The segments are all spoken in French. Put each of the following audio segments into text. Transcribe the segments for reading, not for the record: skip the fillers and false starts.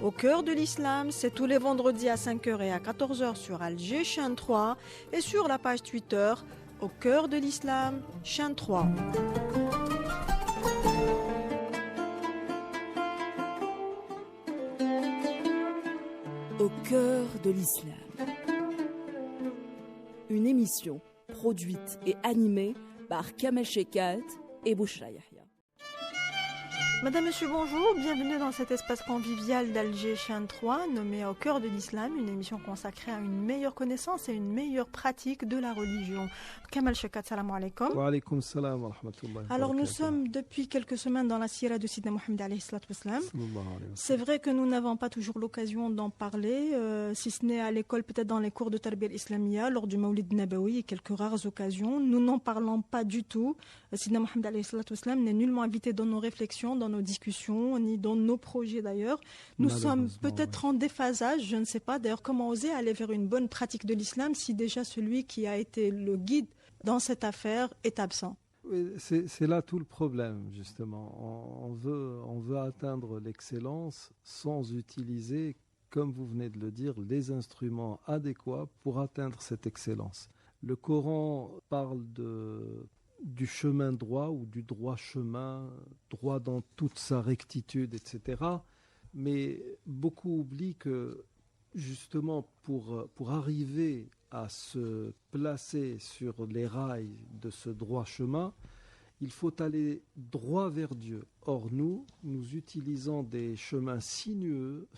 Au cœur de l'islam, c'est tous les vendredis à 5h et à 14h sur Alger, chaîne 3, et sur la page Twitter, Au cœur de l'islam, chaîne 3. Au cœur de l'islam. Une émission produite et animée par Kamel Chekat et Bouchra Yahya. Madame, Monsieur, bonjour, bienvenue dans cet espace convivial d'Alger Chaîne 3, nommé Au cœur de l'islam, une émission consacrée à une meilleure connaissance et une meilleure pratique de la religion. Kamel Chekat, salam alaikum. Wa alaykoum salam wa rahmatullah. Alors nous sommes depuis quelques semaines dans la sira de Sidna Mohamed alayhi salatu wassalam. C'est vrai que nous n'avons pas toujours l'occasion d'en parler, si ce n'est à l'école, peut-être dans les cours de Tarbiya al-Islamiyya, lors du Mawlid Nabawi et quelques rares occasions. Nous n'en parlons pas du tout. Sidna Mohamed alayhi salatu wassalam n'est nullement invité dans nos réflexions, dans nos discussions, ni dans nos projets d'ailleurs. Nous sommes peut-être en déphasage, je ne sais pas. D'ailleurs, comment oser aller vers une bonne pratique de l'islam si déjà celui qui a été le guide dans cette affaire est absent? Oui, c'est là tout le problème, justement. On veut atteindre l'excellence sans utiliser, comme vous venez de le dire, les instruments adéquats pour atteindre cette excellence. Le Coran parle du chemin droit ou du droit chemin, droit dans toute sa rectitude, etc. Mais beaucoup oublient que, justement, pour arriver à se placer sur les rails de ce droit chemin, il faut aller droit vers Dieu. Or, nous utilisons des chemins sinueux,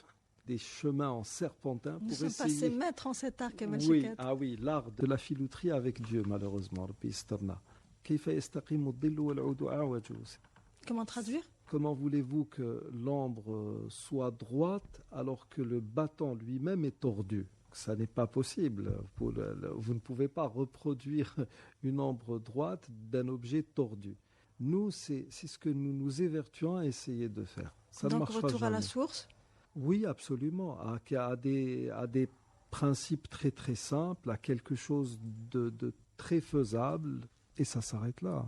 des chemins en serpentin pour essayer... Nous sommes passés maîtres en cet art, Kamel Oui, Chekat. oui, l'art de la filouterie avec Dieu, malheureusement. Comment traduire? Comment voulez-vous que l'ambre soit droite alors que le bâton lui-même est tordu? Ça n'est pas possible. Vous ne pouvez pas reproduire une ambre droite d'un objet tordu. Nous, c'est ce que nous nous évertuons à essayer de faire. Ça Donc ne marchera retour jamais. à la source? Oui, absolument. À des principes très très simples, à quelque chose de très faisable, et ça s'arrête là.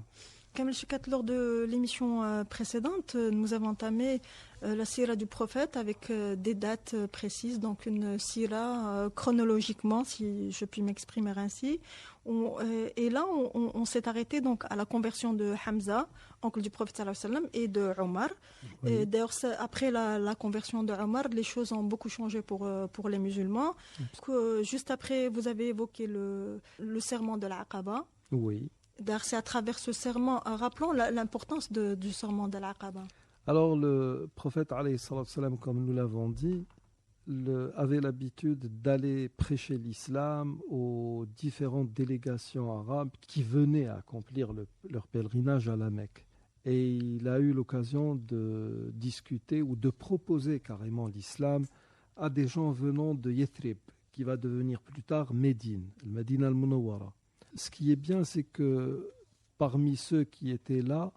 Kamel Chekat, lors de l'émission précédente, nous avons entamé la sira du prophète avec des dates précises, donc une sira chronologiquement, si je puis m'exprimer ainsi. Et là, on s'est arrêté donc à la conversion de Hamza, oncle du prophète sallallahu alayhi wa sallam, et de Omar. Oui. D'ailleurs, après la conversion de Omar, les choses ont beaucoup changé pour les musulmans. Juste après, vous avez évoqué le serment de l'Aqaba. Oui. D'ailleurs, c'est à travers ce serment, rappelons l'importance du serment de l'Aqaba. Alors, le prophète, alayhi salam, comme nous l'avons dit, avait l'habitude d'aller prêcher l'islam aux différentes délégations arabes qui venaient accomplir leur pèlerinage à la Mecque. Et il a eu l'occasion de discuter ou de proposer carrément l'islam à des gens venant de Yathrib, qui va devenir plus tard Médine, le Médine al-Munawwara. Ce qui est bien, c'est que parmi ceux qui étaient là,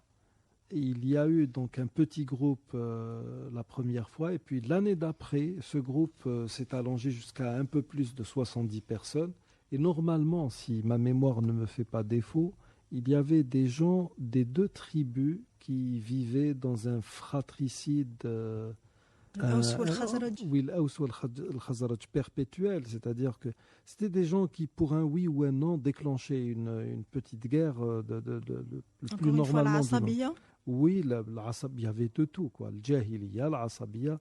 il y a eu donc un petit groupe la première fois, et puis l'année d'après, ce groupe s'est allongé jusqu'à un peu plus de 70 personnes. Et normalement, si ma mémoire ne me fait pas défaut, il y avait des gens des deux tribus qui vivaient dans un fratricide... oui, l'Aws ou al-Khazraj perpétuel, c'est-à-dire que c'était des gens qui, pour un oui ou un non, déclenchaient une petite guerre le plus normalement du monde. Oui, il y avait de tout, quoi. Le Jahiliya, l'Asabiya.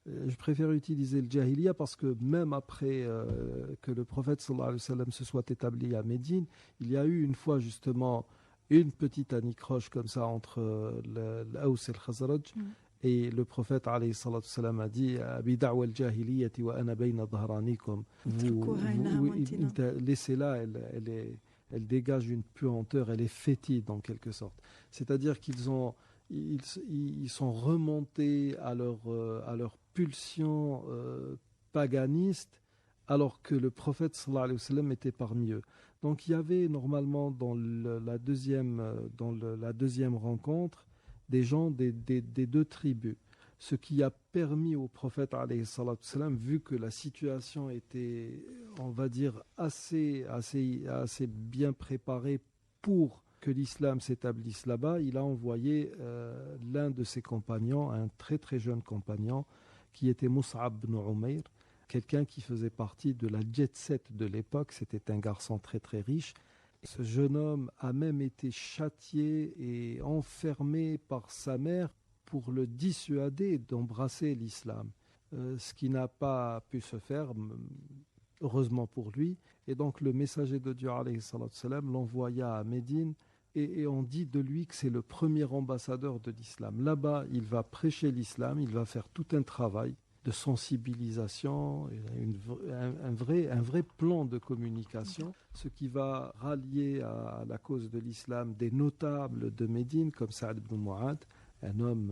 Je préfère utiliser le Jahiliya parce que même après que le prophète sallallahu alayhi wa sallam se soit établi à Médine, il y a eu une fois justement une petite anicroche comme ça entre l'Aws et le Khazraj. Et le prophète alayhi salatu salam a dit Bida'wa al-jahiliyyati wa ana bayna dhahranikum. Laissez-la, elle dégage une puanteur, elle est fétide en quelque sorte. C'est-à-dire qu'ils sont remontés à leur pulsion paganiste alors que le prophète sallallahu alayhi wa sallam était parmi eux. Donc il y avait normalement dans la deuxième rencontre des gens des deux tribus, ce qui a permis au prophète alayhi salatu salam, vu que la situation était, on va dire, assez bien préparée pour que l'islam s'établisse là-bas, il a envoyé l'un de ses compagnons, un très très jeune compagnon, qui était Mus'ab ibn Umayr, quelqu'un qui faisait partie de la jet set de l'époque. C'était un garçon très très riche. Ce jeune homme a même été châtié et enfermé par sa mère pour le dissuader d'embrasser l'islam, ce qui n'a pas pu se faire, heureusement pour lui. Et donc le messager de Dieu alayhi salatu wassalam, l'envoya à Médine, et on dit de lui que c'est le premier ambassadeur de l'islam. Là-bas, il va prêcher l'islam, il va faire tout un travail de sensibilisation, un vrai plan de communication, ce qui va rallier à la cause de l'islam des notables de Médine, comme Saad ibn Mu'adh, un homme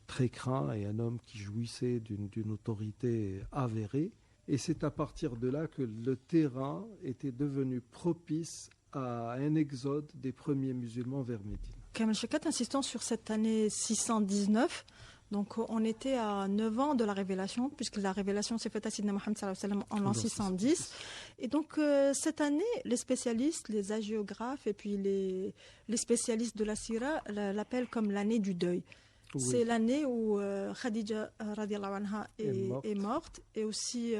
très craint et un homme qui jouissait d'une autorité avérée. Et c'est à partir de là que le terrain était devenu propice à un exode des premiers musulmans vers Médine. Kamel Chekat, insistant sur cette année 619, donc on était à 9 ans de la révélation, puisque la révélation s'est faite à Sidna Mohammed en l'an 610. Et donc cette année, les spécialistes, les hagiographes et puis les spécialistes de la Sira l'appellent comme l'année du deuil. Oui. C'est l'année où Khadija radiallahu anha est morte, et aussi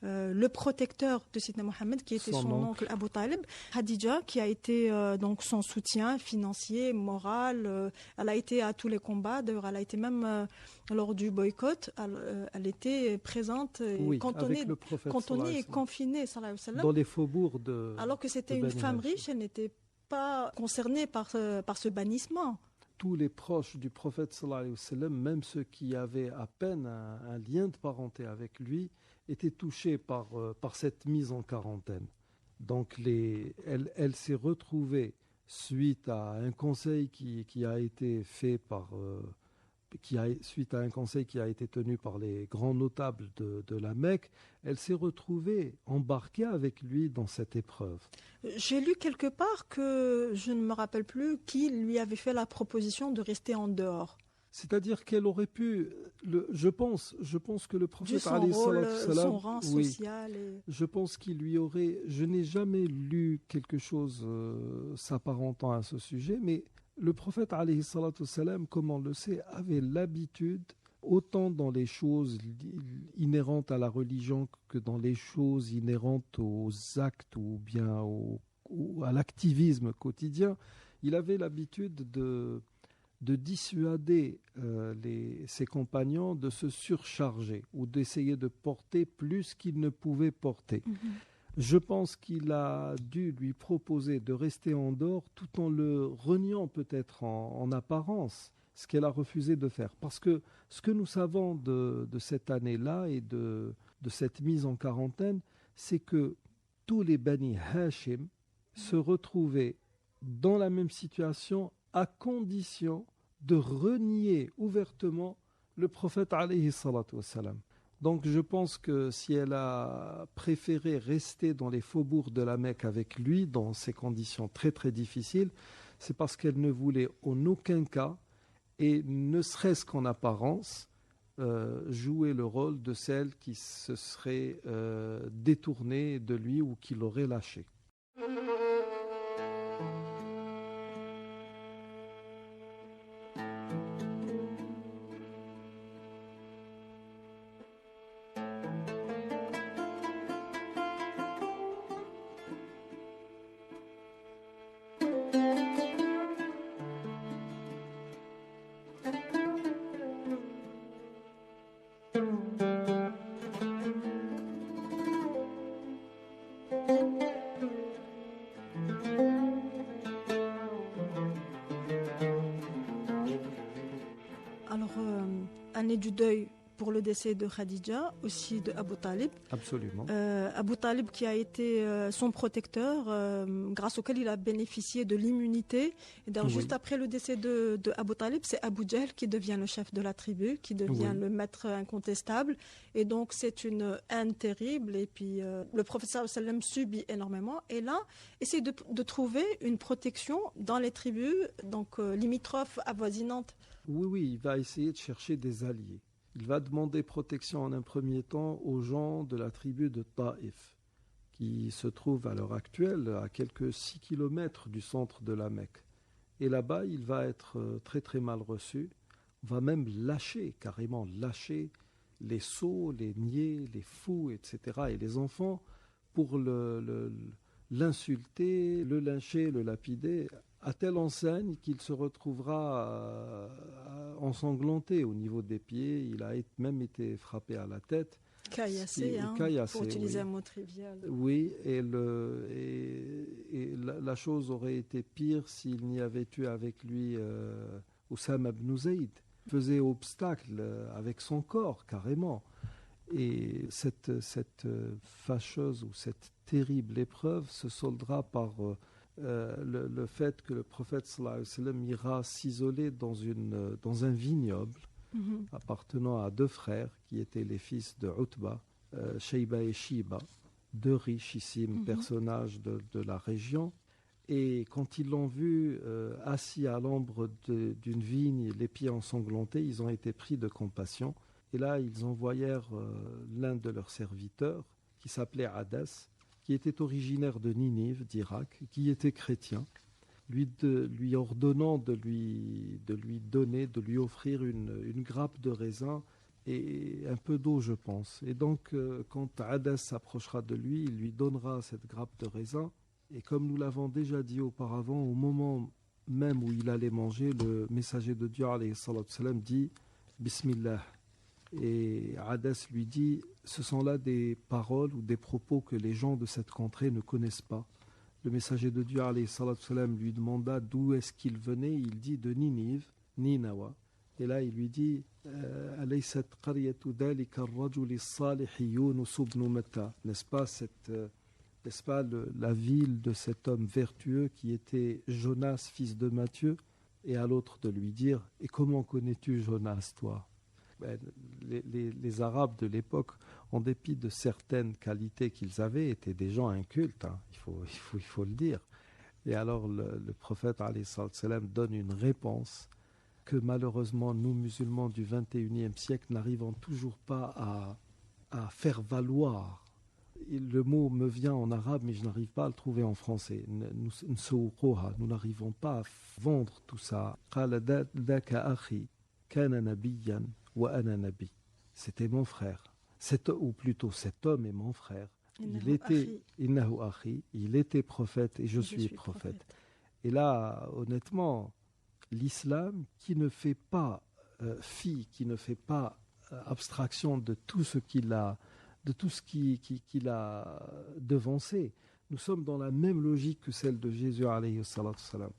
le protecteur de Sidna Mohammed, qui était son oncle Abu Talib, Khadija, qui a été donc son soutien financier, moral. Elle a été à tous les combats. D'ailleurs, elle a été même lors du boycott. Elle était présente, oui, cantonnée et confinée dans les faubourgs alors que c'était une femme riche, elle n'était pas concernée par ce bannissement. Tous les proches du prophète sallallahu alayhi wa sallam, même ceux qui avaient à peine un lien de parenté avec lui, étaient touchés par cette mise en quarantaine. Donc elle s'est retrouvée suite à un conseil qui a été fait suite à un conseil qui a été tenu par les grands notables de la Mecque. Elle s'est retrouvée embarquée avec lui dans cette épreuve. J'ai lu quelque part que je ne me rappelle plus qui lui avait fait la proposition de rester en dehors. C'est-à-dire qu'elle aurait pu, je pense que le prophète son rang social. Je pense qu'il lui aurait, je n'ai jamais lu quelque chose s'apparentant à ce sujet, mais le prophète alayhi salatu wassalam, comme on le sait, avait l'habitude, autant dans les choses inhérentes à la religion que dans les choses inhérentes aux actes ou bien à l'activisme quotidien, il avait l'habitude de dissuader ses compagnons de se surcharger ou d'essayer de porter plus qu'ils ne pouvaient porter. Je pense qu'il a dû lui proposer de rester en dehors tout en le reniant peut-être en apparence, ce qu'elle a refusé de faire. Parce que ce que nous savons de cette année-là et de cette mise en quarantaine, c'est que tous les Bani Hashim se retrouvaient dans la même situation à condition de renier ouvertement le prophète alayhi salatu wassalam. Donc je pense que si elle a préféré rester dans les faubourgs de la Mecque avec lui, dans ces conditions très très difficiles, c'est parce qu'elle ne voulait en aucun cas, et ne serait-ce qu'en apparence, jouer le rôle de celle qui se serait détournée de lui ou qui l'aurait lâché. Année du deuil pour le décès de Khadija, aussi de Abu Talib. Absolument. Abu Talib qui a été son protecteur, grâce auquel il a bénéficié de l'immunité. Et donc, juste après le décès de Abu Talib, c'est Abu Jahl qui devient le chef de la tribu, qui devient le maître incontestable. Et donc c'est une haine terrible. Et puis le prophète sallallahu alayhi wa sallam subit énormément. Et là, essaye de trouver une protection dans les tribus, donc limitrophes, avoisinantes. Oui, il va essayer de chercher des alliés. Il va demander protection en un premier temps aux gens de la tribu de Taïf, qui se trouve à l'heure actuelle à quelques 6 kilomètres du centre de la Mecque. Et là-bas, il va être très très mal reçu. On va même carrément lâcher les sots, les niais, les fous, etc. et les enfants pour l'insulter, le lyncher, le lapider, à telle enseigne qu'il se retrouvera ensanglanté au niveau des pieds. Il a même été frappé à la tête. Caillassé, pour utiliser un mot trivial. Oui, et la chose aurait été pire s'il n'y avait eu avec lui Oussama ibn Zayd. Il faisait obstacle avec son corps, carrément. Et cette fâcheuse ou cette terrible épreuve se soldera par le fait que le prophète sallallahu alayhi wa sallam ira s'isoler dans un vignoble appartenant à deux frères qui étaient les fils de Utba, Shayba et Shiba, deux richissimes personnages de la région. Et quand ils l'ont vu assis à l'ombre d'une vigne, les pieds ensanglantés, ils ont été pris de compassion. Et là, ils envoyèrent l'un de leurs serviteurs, qui s'appelait Adas, qui était originaire de Ninive, d'Irak, qui était chrétien, lui ordonnant de lui offrir une grappe de raisin et un peu d'eau, je pense. Et donc, quand Adas s'approchera de lui, il lui donnera cette grappe de raisin. Et comme nous l'avons déjà dit auparavant, au moment même où il allait manger, le messager de Dieu, alayhi salatu salam, dit « Bismillah ». Et Adas lui dit « Ce sont là des paroles ou des propos que les gens de cette contrée ne connaissent pas ». Le messager de Dieu, alayhi salatu salam, lui demanda d'où est-ce qu'il venait. Il dit de Ninive, Ninawa. Et là, il lui dit Alaysat qaryatu dhalika ar-rajuli as-salihi Yunus ibn Matta. N'est-ce pas la ville de cet homme vertueux qui était Jonas, fils de Matthieu? Et à l'autre de lui dire et comment connais-tu Jonas, toi? Les Arabes de l'époque, en dépit de certaines qualités qu'ils avaient, étaient des gens incultes, il faut le dire. Et alors le prophète alayhi salam donne une réponse que malheureusement nous musulmans du 21e siècle n'arrivons toujours pas à faire valoir. Le mot me vient en arabe mais je n'arrive pas à le trouver en français. Nous n'arrivons pas à vendre tout ça. C'était mon frère. Ou plutôt cet homme est mon frère. Il était prophète et je suis prophète. Et là, honnêtement, l'islam qui ne fait pas qui ne fait pas abstraction de tout ce qu'il a devancé. Nous sommes dans la même logique que celle de Jésus alayhi salatu salam.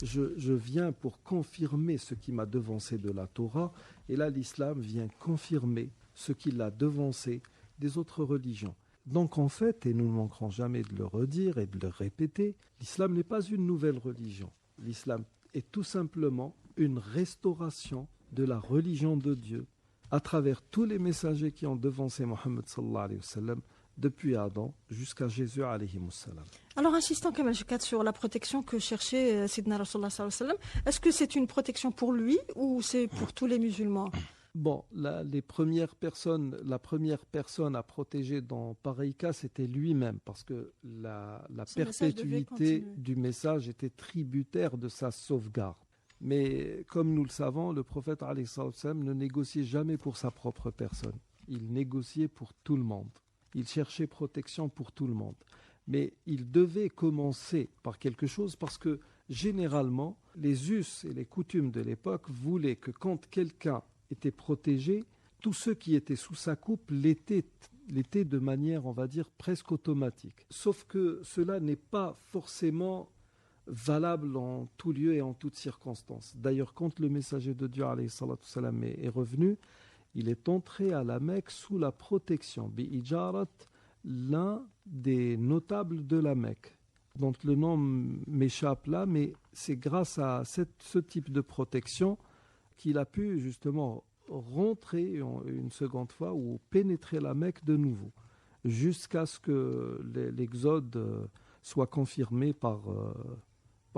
Je viens pour confirmer ce qui m'a devancé de la Torah, et là l'islam vient confirmer ce qui l'a devancé des autres religions. Donc en fait, et nous ne manquerons jamais de le redire et de le répéter, l'islam n'est pas une nouvelle religion. L'islam est tout simplement une restauration de la religion de Dieu à travers tous les messagers qui ont devancé Mohammed sallallahu alayhi wa sallam depuis Adam jusqu'à Jésus alayhi salam. Alors insistant Kamal Shekat sur la protection que cherchait Sidna Rasulullah sallallahu alayhi wa sallam, est-ce que c'est une protection pour lui ou c'est pour tous les musulmans? Bon, la première personne à protéger dans pareil cas, c'était lui-même, parce que la perpétuité du message était tributaire de sa sauvegarde. Mais comme nous le savons, le prophète alayhi salam ne négociait jamais pour sa propre personne. Il négociait pour tout le monde. Il cherchait protection pour tout le monde. Mais il devait commencer par quelque chose parce que généralement, les us et les coutumes de l'époque voulaient que quand quelqu'un était protégé, tous ceux qui étaient sous sa coupe l'étaient de manière, on va dire, presque automatique. Sauf que cela n'est pas forcément valable en tout lieu et en toutes circonstances. D'ailleurs, quand le messager de Dieu alayhi salatu salam est revenu, il est entré à la Mecque sous la protection bi-ijarat, l'un des notables de la Mecque, dont le nom m'échappe là, mais c'est grâce à ce type de protection qu'il a pu justement rentrer une seconde fois ou pénétrer la Mecque de nouveau, jusqu'à ce que l'exode soit confirmé par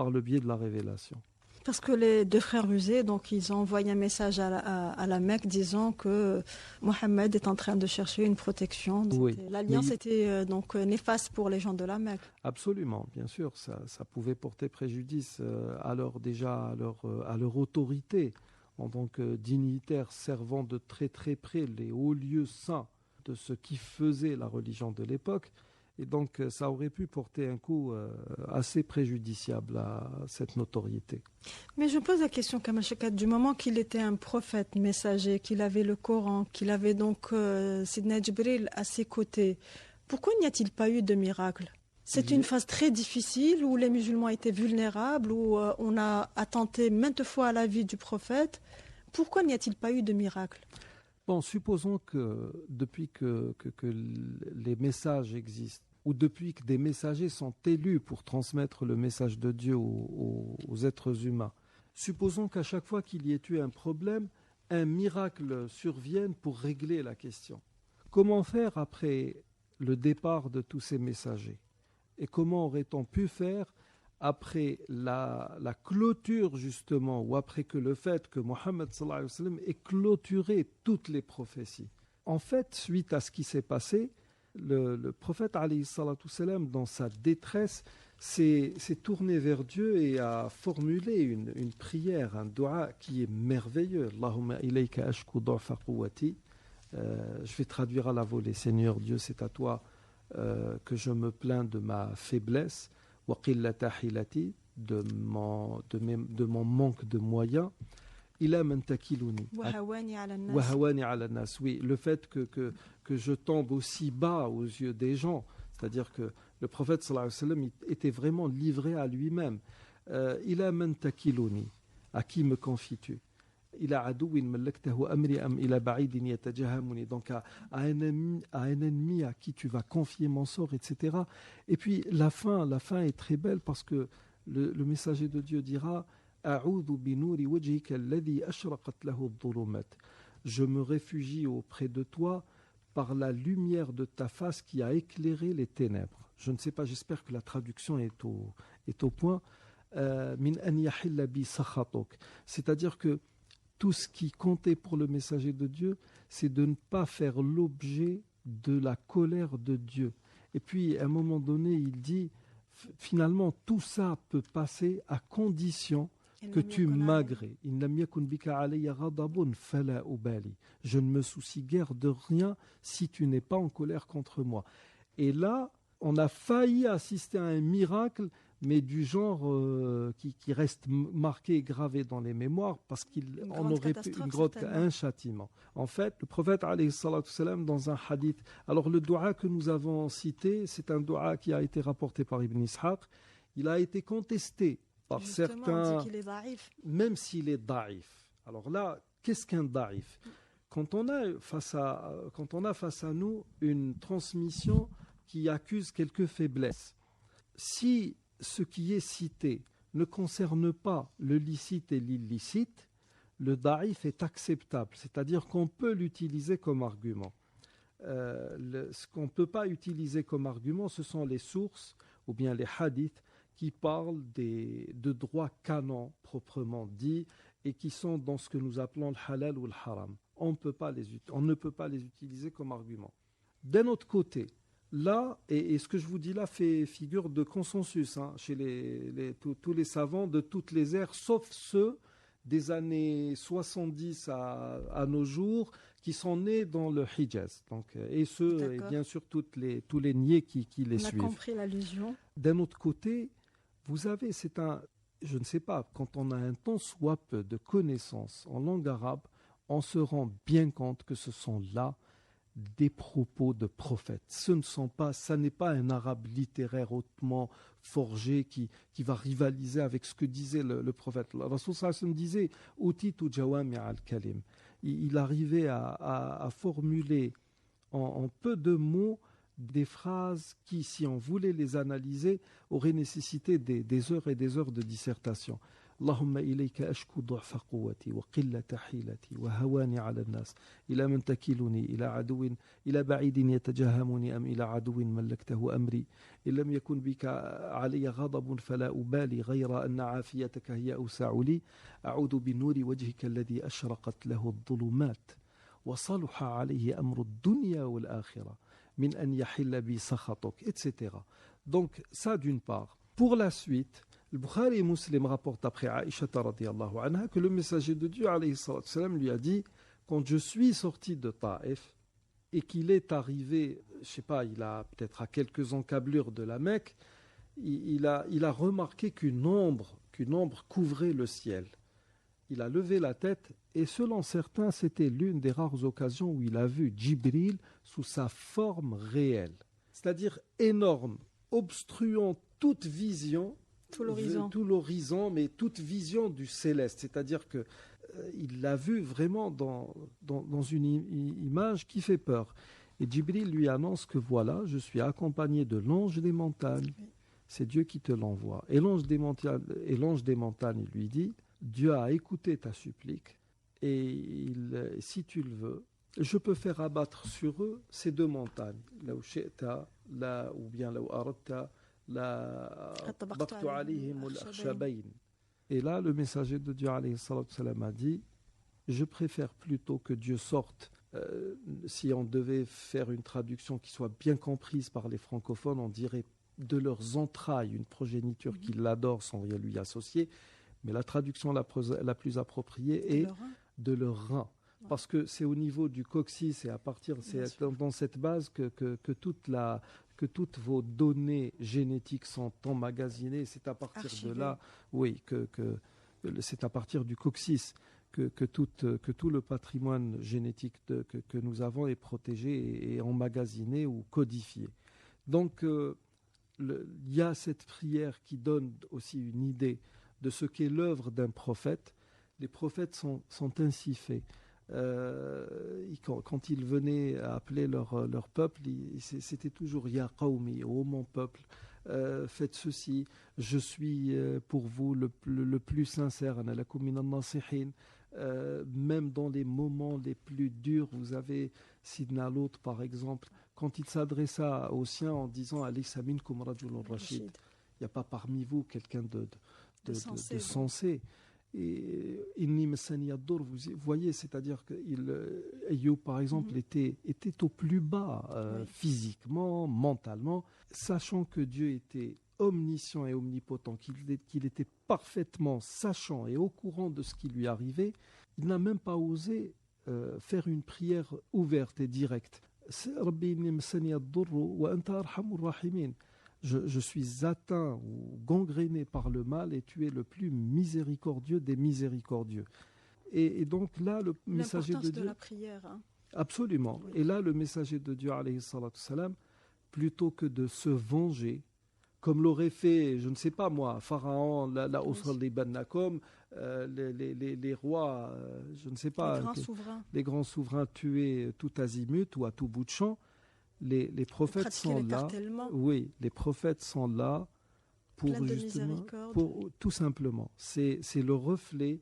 le biais de la révélation. Parce que les deux frères rusés, donc ils ont envoyé un message à la Mecque disant que Mohammed est en train de chercher une protection. Oui. L'alliance était donc néfaste pour les gens de la Mecque. Absolument, bien sûr, ça pouvait porter préjudice à leur autorité en tant que dignitaires servant de très très près les hauts lieux saints de ce qui faisait la religion de l'époque. Et donc, ça aurait pu porter un coup assez préjudiciable à cette notoriété. Mais je pose la question, Kamal Shekat, du moment qu'il était un prophète messager, qu'il avait le Coran, qu'il avait donc Sidna Jibril à ses côtés, pourquoi n'y a-t-il pas eu de miracle? C'est une phase très difficile où les musulmans étaient vulnérables, où on a attenté maintes fois à la vie du prophète. Pourquoi n'y a-t-il pas eu de miracle? Bon, supposons que depuis que les messages existent, ou depuis que des messagers sont élus pour transmettre le message de Dieu aux êtres humains, supposons qu'à chaque fois qu'il y ait eu un problème, un miracle survienne pour régler la question. Comment faire après le départ de tous ces messagers? Et comment aurait-on pu faire après la clôture justement, ou après que le fait que Mohammed sallallahu alayhi wa sallam ait clôturé toutes les prophéties? En fait, suite à ce qui s'est passé, le prophète alayhi salatu salam, dans sa détresse, s'est tourné vers Dieu et a formulé une prière, un dua qui est merveilleux. Allahumma ilayka ashku du'fa quwwati. Je vais traduire à la volée. Seigneur Dieu, c'est à toi que je me plains de ma faiblesse, wa qillata hilati, de mon manque de moyens. Ila man takiluni. Wa hawani ala nas. Wa hawani ala nas. Oui, le fait que je tombe aussi bas aux yeux des gens, c'est-à-dire que le prophète sallallahu alayhi wa sallam était vraiment livré à lui-même. Ila man takiluni, à qui me confies-tu? Ila adouin mallaktahu amri am ila ba'idin yatajahamuni, donc à un ennemi à qui tu vas confier mon sort, etc. Et puis la fin est très belle parce que le messager de Dieu dira A'udhu bi nouri wajhika alladhi ashraqat lahu adh-dhulumat. Je me réfugie auprès de toi par la lumière de ta face qui a éclairé les ténèbres. Je ne sais pas, j'espère que la traduction est au point. Min an yahilla bi sakhatuk. C'est-à-dire que tout ce qui comptait pour le messager de Dieu, c'est de ne pas faire l'objet de la colère de Dieu. Et puis, à un moment donné, il dit, finalement, tout ça peut passer à condition que tu m'agrées. Je ne me soucie guère de rien si tu n'es pas en colère contre moi. Et là, on a failli assister à un miracle, mais du genre qui reste marqué et gravé dans les mémoires, parce qu'on aurait pu un châtiment. En fait, le prophète alayhi salatu salam, dans un hadith, alors le dua que nous avons cité, c'est un dua qui a été rapporté par Ibn Ishaq. Il a été contesté par justement, certains, on dit qu'il est daïf. même s'il est daïf. Alors là, qu'est-ce qu'un daïf? Quand on a face à nous une transmission qui accuse quelques faiblesses, si ce qui est cité ne concerne pas le licite et l'illicite, le daïf est acceptable, c'est-à-dire qu'on peut l'utiliser comme argument. Ce qu'on ne peut pas utiliser comme argument, ce sont les sources ou bien les hadiths qui parlent de droits canons proprement dit et qui sont dans ce que nous appelons le halal ou le haram. On ne peut pas les utiliser comme argument. D'un autre côté, là, et ce que je vous dis là fait figure de consensus chez tous les savants de toutes les ères, sauf ceux des années 70 à nos jours qui sont nés dans le Hijaz. Donc, et bien sûr tous les niais qui les suivent. On a compris l'allusion. D'un autre côté, vous avez, je ne sais pas, quand on a un tant soit peu de connaissances en langue arabe, on se rend bien compte que ce sont là des propos de prophètes. Ça n'est pas un arabe littéraire hautement forgé qui va rivaliser avec ce que disait le prophète. Le Rasul sallallahu alayhi wa sallam disait « Utitu jawami al-kalim ». Il arrivait à formuler en peu de mots des phrases qui, si on voulait les analyser, auraient nécessité des heures et des heures de dissertation. اللهم إليك أشكو ضعف قوتي وقلة حيلتي وهواني على الناس إلى من تكلني إلى بعيد يتجهمني أم إلى عدو ملكته أمري إن لم يكن بك علي غضب فلا أبالي غير أن عافيتك هي أوسع لي أعوذ بنور وجهك الذي أشرقت له الظلمات وصلح عليه أمر الدنيا والآخرة من أن يحل بي سخطك etc. Donc ça d'une part. Pour la suite, le Bukhari et Muslim rapportent après Aïcha radhiyallahu anha que le messager de Dieu alayhi salatu salam lui a dit quand je suis sorti de Taïf et qu'il est arrivé, je sais pas, il a peut-être à quelques encablures de la Mecque, il a remarqué qu'une ombre couvrait le ciel. Il a levé la tête et selon certains, c'était l'une des rares occasions où il a vu Djibril sous sa forme réelle, c'est-à-dire énorme, obstruant toute vision, tout l'horizon, mais toute vision du céleste. C'est-à-dire que il l'a vu vraiment dans une image qui fait peur. Et Djibril lui annonce que voilà, je suis accompagné de l'ange des montagnes. C'est Dieu qui te l'envoie. Et l'ange des montagnes lui dit, Dieu a écouté ta supplique et si tu le veux, je peux faire abattre sur eux ces deux montagnes. Là où shi'ta, là ou bien là où aradta, là baqtu alayhim al-akhshabayn. Et là, le messager de Dieu alayhi salatu salam a dit, je préfère plutôt que Dieu sorte, si on devait faire une traduction qui soit bien comprise par les francophones, on dirait de leurs entrailles, une progéniture qui l'adore sans rien lui associer, mais la traduction la plus appropriée est de leur rein. Parce que c'est au niveau du coccyx et à partir, c'est dans cette base que toutes vos données génétiques sont emmagasinées. C'est à partir de là, oui, que c'est à partir du coccyx que tout le patrimoine génétique que nous avons est protégé et emmagasiné ou codifié. Donc, il y a cette prière qui donne aussi une idée de ce qu'est l'œuvre d'un prophète. Les prophètes sont ainsi faits. Quand ils venaient appeler leur peuple, c'était toujours Ya qawmi, ô mon peuple, faites ceci, je suis pour vous le plus sincère, ana lakum minan nasihin. Même dans les moments les plus durs, vous avez Sidna Lot par exemple, quand il s'adressa aux siens en disant Alaysa minkum rajulun rashid, il n'y a pas parmi vous quelqu'un de sensé. Et inni massani ad-dur, vous voyez, c'est-à-dire que Ayyub par exemple était au plus bas physiquement, mentalement, sachant que Dieu était omniscient et omnipotent, qu'il était parfaitement sachant et au courant de ce qui lui arrivait, il n'a même pas osé faire une prière ouverte et directe. Rabbi inni massani ad-dur wa anta arhamur rahimin. Je suis atteint ou gangréné par le mal et tu es le plus miséricordieux des miséricordieux. Et donc là, le messager de Dieu... de la prière. Hein. Absolument. Oui. Et là, le messager de Dieu, alayhi salatu salam, plutôt que de se venger, comme l'aurait fait, je ne sais pas moi, Pharaon, la Usral Bannakom, les rois, je ne sais pas... Les grands souverains tués tout azimut ou à tout bout de champ. Les prophètes sont là. Oui, les prophètes sont là pour justement, tout simplement. C'est le reflet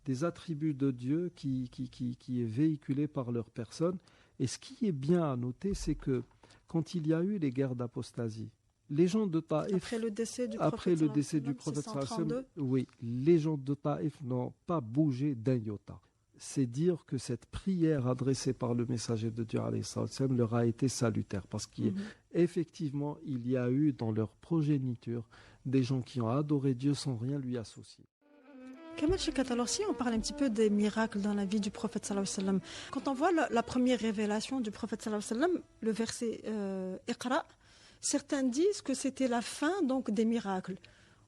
des attributs de Dieu qui est véhiculé par leur personne. Et ce qui est bien à noter, c'est que quand il y a eu les guerres d'apostasie, les gens de Taïf, après le décès du prophète, oui, les gens de Taïf n'ont pas bougé d'un iota. C'est dire que cette prière adressée par le messager de Dieu alayhi salam leur a été salutaire parce qu'effectivement il y a eu dans leur progéniture des gens qui ont adoré Dieu sans rien lui associer. Kamal Shekat, alors si on parle un petit peu des miracles dans la vie du prophète sallallahu alayhi wa sallam, quand on voit la première révélation du prophète sallallahu alayhi wa sallam, le verset Iqra, certains disent que c'était la fin donc des miracles.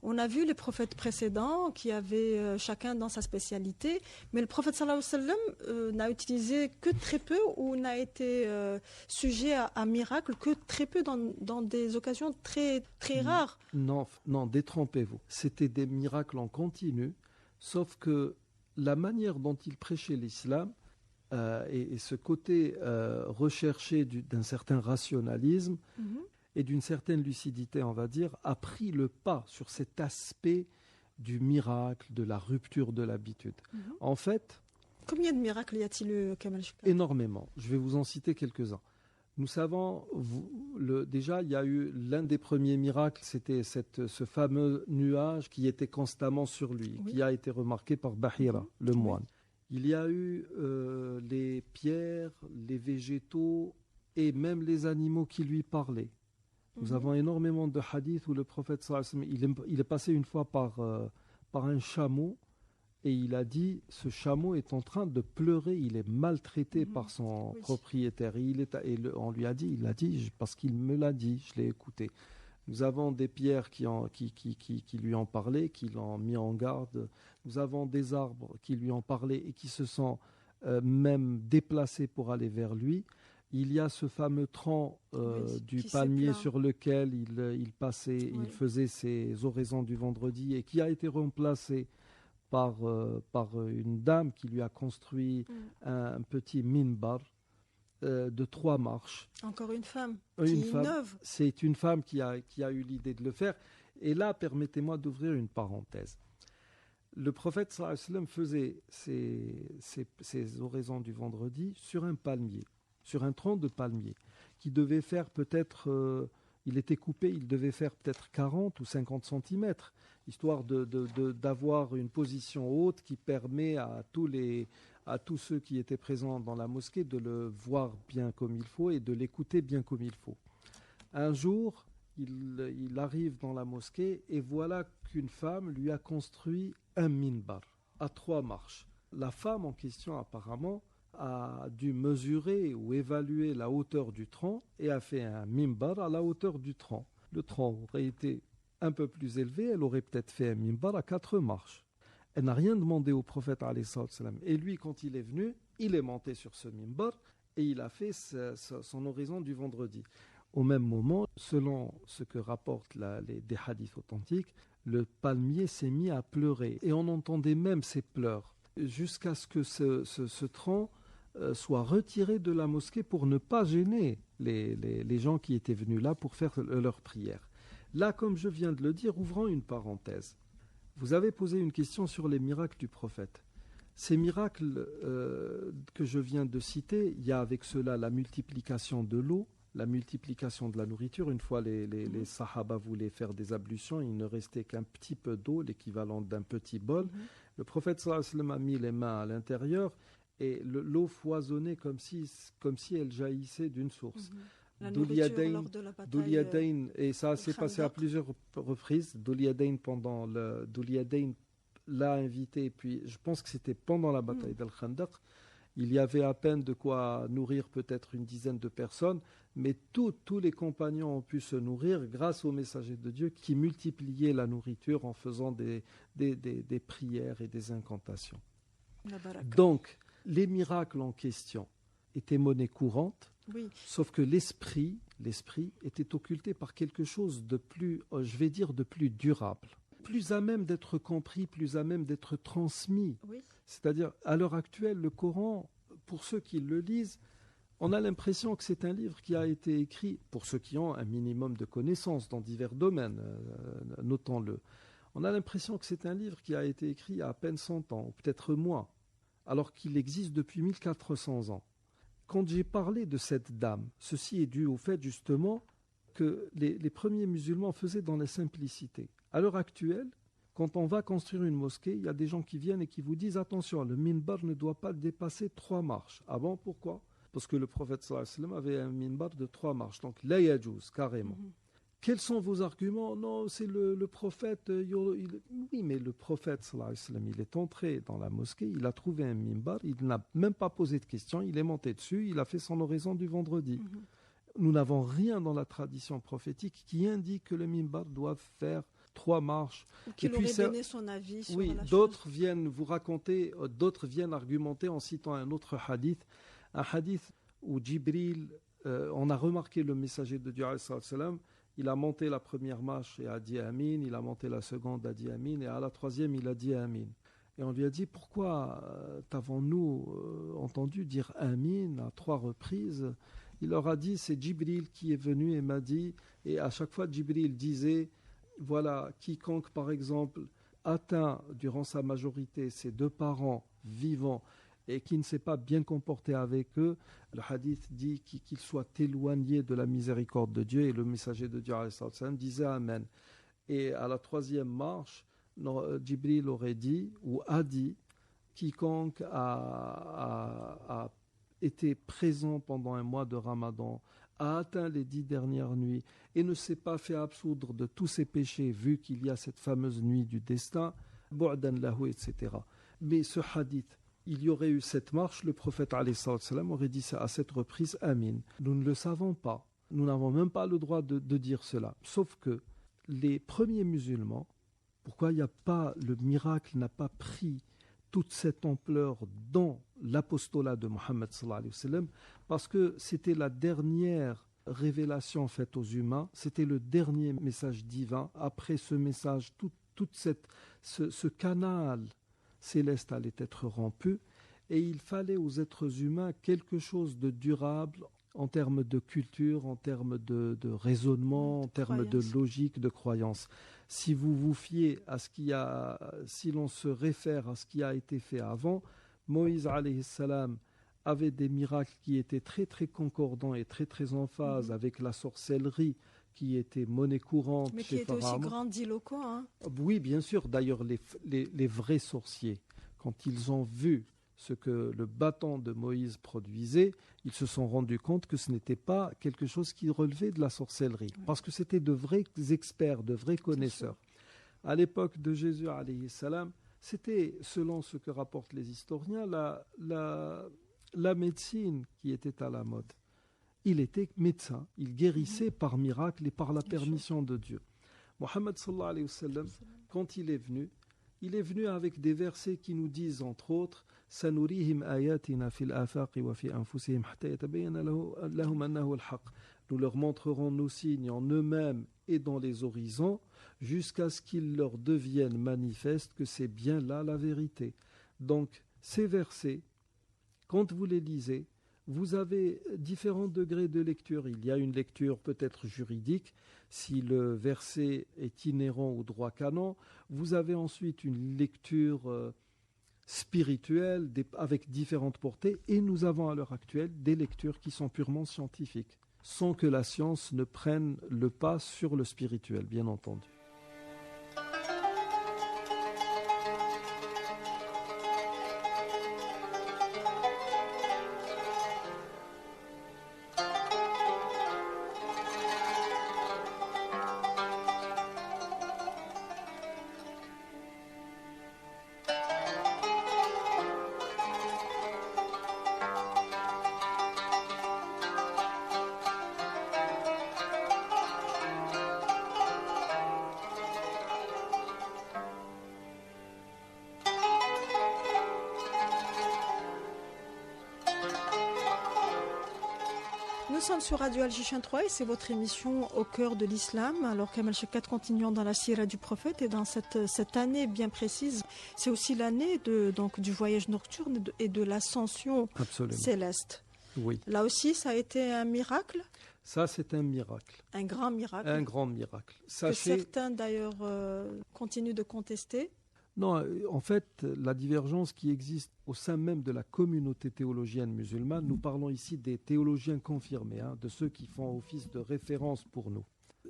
On a vu les prophètes précédents qui avaient chacun dans sa spécialité, mais le prophète sallallahu alayhi wa sallam n'a utilisé que très peu ou n'a été sujet à miracle que très peu dans des occasions très, très rares. Non, détrompez-vous. C'était des miracles en continu, sauf que la manière dont il prêchait l'islam et ce côté recherché d'un certain rationalisme, et d'une certaine lucidité, on va dire, a pris le pas sur cet aspect du miracle, de la rupture de l'habitude. En fait, combien de miracles y a-t-il, Kamal Shekat? Énormément. Je vais vous en citer quelques-uns. Nous savons, déjà, il y a eu l'un des premiers miracles, c'était ce fameux nuage qui était constamment sur lui, qui a été remarqué par Bahira, le moine. Il y a eu les pierres, les végétaux et même les animaux qui lui parlaient. Nous avons énormément de hadiths où le prophète il est passé une fois par un chameau et il a dit, ce chameau est en train de pleurer, il est maltraité par son propriétaire. On lui a dit, parce qu'il me l'a dit, je l'ai écouté. Nous avons des pierres qui lui ont parlé, qui l'ont mis en garde. Nous avons des arbres qui lui ont parlé et qui se sont même déplacés pour aller vers lui. Il y a ce fameux tronc du palmier sur lequel il passait, il faisait ses oraisons du vendredi et qui a été remplacé par une dame qui lui a construit un petit minbar de 3 marches. Encore une femme qui innove. C'est une femme qui a eu l'idée de le faire. Et là, permettez-moi d'ouvrir une parenthèse. Le prophète sallallahu alayhi wa sallam faisait ses oraisons du vendredi sur un palmier, sur un tronc de palmier, qui devait faire peut-être, il était coupé, il devait faire peut-être 40 ou 50 cm, histoire d'avoir une position haute qui permet à tous ceux qui étaient présents dans la mosquée de le voir bien comme il faut et de l'écouter bien comme il faut. Un jour, il arrive dans la mosquée et voilà qu'une femme lui a construit un minbar à 3 marches. La femme en question apparemment a dû mesurer ou évaluer la hauteur du tronc et a fait un minbar à la hauteur du tronc. Le tronc aurait été un peu plus élevé, elle aurait peut-être fait un minbar à 4 marches. Elle n'a rien demandé au prophète alayhi salam. Et lui, quand il est venu, il est monté sur ce minbar et il a fait son oraison du vendredi. Au même moment, selon ce que rapportent des hadiths authentiques, le palmier s'est mis à pleurer et on entendait même ses pleurs jusqu'à ce que ce tronc soit retiré de la mosquée pour ne pas gêner les gens qui étaient venus là pour faire leur prière. Là, comme je viens de le dire, ouvrant une parenthèse, vous avez posé une question sur les miracles du prophète. Ces miracles que je viens de citer, il y a avec cela la multiplication de l'eau, la multiplication de la nourriture. Une fois les sahaba voulaient faire des ablutions, il ne restait qu'un petit peu d'eau, l'équivalent d'un petit bol. Le prophète sallallahu alayhi wa sallam a mis les mains à l'intérieur et l'eau foisonnait comme si elle jaillissait d'une source. La nourriture lors de la bataille. Et ça s'est passé à plusieurs reprises. Dulyadayn l'a invité, puis je pense que c'était pendant la bataille d'Al-Khandaq. Il y avait à peine de quoi nourrir peut-être une dizaine de personnes, mais tous les compagnons ont pu se nourrir grâce au messager de Dieu qui multipliait la nourriture en faisant des prières et des incantations. Donc, les miracles en question étaient monnaie courante, sauf que l'esprit était occulté par quelque chose de plus, je vais dire, de plus durable, plus à même d'être compris, plus à même d'être transmis. C'est-à-dire, à l'heure actuelle, le Coran, pour ceux qui le lisent, on a l'impression que c'est un livre qui a été écrit, pour ceux qui ont un minimum de connaissances dans divers domaines, notons-le, on a l'impression que c'est un livre qui a été écrit il y a à peine 100 ans, ou peut-être moins, alors qu'il existe depuis 1400 ans. Quand j'ai parlé de cette dame, ceci est dû au fait justement que les premiers musulmans faisaient dans la simplicité. À l'heure actuelle, quand on va construire une mosquée, il y a des gens qui viennent et qui vous disent « Attention, le minbar ne doit pas dépasser 3 marches. » Ah bon, pourquoi ? Parce que le prophète sallallahu alayhi wa sallam avait un minbar de 3 marches, donc la yajouz, carrément. Quels sont vos arguments ? Non, c'est le prophète. Oui, mais le prophète sallallahu alayhi wa sallam, il est entré dans la mosquée, il a trouvé un minbar, il n'a même pas posé de questions, il est monté dessus, il a fait son oraison du vendredi. Nous n'avons rien dans la tradition prophétique qui indique que le minbar doit faire 3 marches. Ou qu'il aurait donné son avis sur la chose. D'autres viennent vous raconter, d'autres viennent argumenter en citant un autre hadith où Jibril, on a remarqué le messager de Dieu, il a monté la première marche et a dit Amin, il a monté la seconde, a dit Amin, et à la troisième, il a dit Amin. Et on lui a dit, pourquoi t'avons-nous entendu dire Amin à 3 reprises ? Il leur a dit, c'est Jibril qui est venu et m'a dit, et à chaque fois Jibril disait, voilà, quiconque par exemple atteint durant sa majorité ses deux parents vivants et qui ne s'est pas bien comporté avec eux, le hadith dit qu'il soit éloigné de la miséricorde de Dieu, et le messager de Dieu disait Amen. Et à la troisième marche, Jibril aurait dit, ou a dit, quiconque a été présent pendant un mois de Ramadan, a atteint les 10 dernières nuits et ne s'est pas fait absoudre de tous ses péchés, vu qu'il y a cette fameuse nuit du destin, bu'dan lahu, etc. Mais ce hadith, il y aurait eu cette marche, le prophète alayhi salam aurait dit ça à cette reprise, Amin. Nous ne le savons pas, nous n'avons même pas le droit de dire cela. Sauf que les premiers musulmans, pourquoi le miracle n'a pas pris toute cette ampleur dans l'apostolat de Mohammed sallallahu alayhi wa sallam, parce que c'était la dernière révélation faite aux humains, c'était le dernier message divin. Après ce message, ce canal céleste allait être rompu, et il fallait aux êtres humains quelque chose de durable en termes de culture, en termes de raisonnement, en termes de logique, de croyance. Si vous vous fiez à si l'on se réfère à ce qui a été fait avant, Moïse alayhi salam avait des miracles qui étaient très très concordants et très très en phase avec la sorcellerie qui était monnaie courante mais chez Pharaon. Mais qui était aussi grandiloquent. Hein. Oui, bien sûr. D'ailleurs, les vrais sorciers, quand ils ont vu ce que le bâton de Moïse produisait, ils se sont rendus compte que ce n'était pas quelque chose qui relevait de la sorcellerie, parce que c'était de vrais experts, de vrais connaisseurs. À l'époque de Jésus, alayhi salam, c'était, selon ce que rapportent les historiens, la médecine qui était à la mode. Il était médecin, il guérissait par miracle et par la permission de Dieu. Mohammed sallallahu alayhi wa sallam, quand il est venu avec des versets qui nous disent, entre autres, Sanurihim ayatina fil afaqi wa fi anfusihim hatta yatabayyana lahum annahu al-haq. Nous leur montrerons nos signes en eux-mêmes et dans les horizons, jusqu'à ce qu'il leur devienne manifeste que c'est bien là la vérité. Donc, ces versets, quand vous les lisez, vous avez différents degrés de lecture. Il y a une lecture peut-être juridique, si le verset est inhérent au droit canon. Vous avez ensuite une lecture spirituelle avec différentes portées. Et nous avons à l'heure actuelle des lectures qui sont purement scientifiques, sans que la science ne prenne le pas sur le spirituel, bien entendu. Nous sommes sur Radio Al-Jishan 3 et c'est votre émission Au cœur de l'islam. Alors Kamal Shekat, continuons dans la sira du prophète et dans cette année bien précise, c'est aussi l'année du voyage nocturne et de l'ascension céleste. Oui. Là aussi, ça a été un miracle. Ça, c'est un miracle. Un grand miracle. Un grand miracle. Sachez... Que certains d'ailleurs continuent de contester. Non, en fait, la divergence qui existe au sein même de la communauté théologienne musulmane, nous parlons ici des théologiens confirmés, de ceux qui font office de référence pour nous.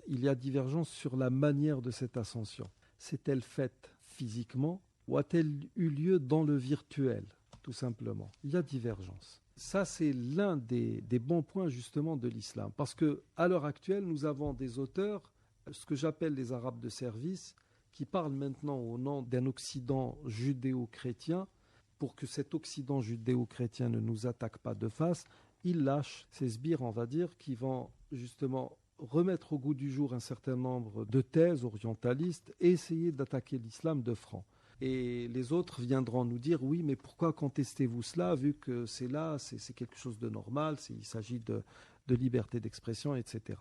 Il y a divergence sur la manière de cette ascension. S'est-elle faite physiquement ou a-t-elle eu lieu dans le virtuel, tout simplement? Il y a divergence. Ça, c'est l'un des bons points justement de l'islam. Parce qu'à l'heure actuelle, nous avons des auteurs, ce que j'appelle les arabes de service, qui parlent maintenant au nom d'un Occident judéo-chrétien. Pour que cet Occident judéo-chrétien ne nous attaque pas de face, ils lâchent ces sbires, on va dire, qui vont justement remettre au goût du jour un certain nombre de thèses orientalistes et essayer d'attaquer l'islam de front. Et les autres viendront nous dire, oui, mais pourquoi contestez-vous cela, vu que c'est là, c'est quelque chose de normal, il s'agit de liberté d'expression, etc.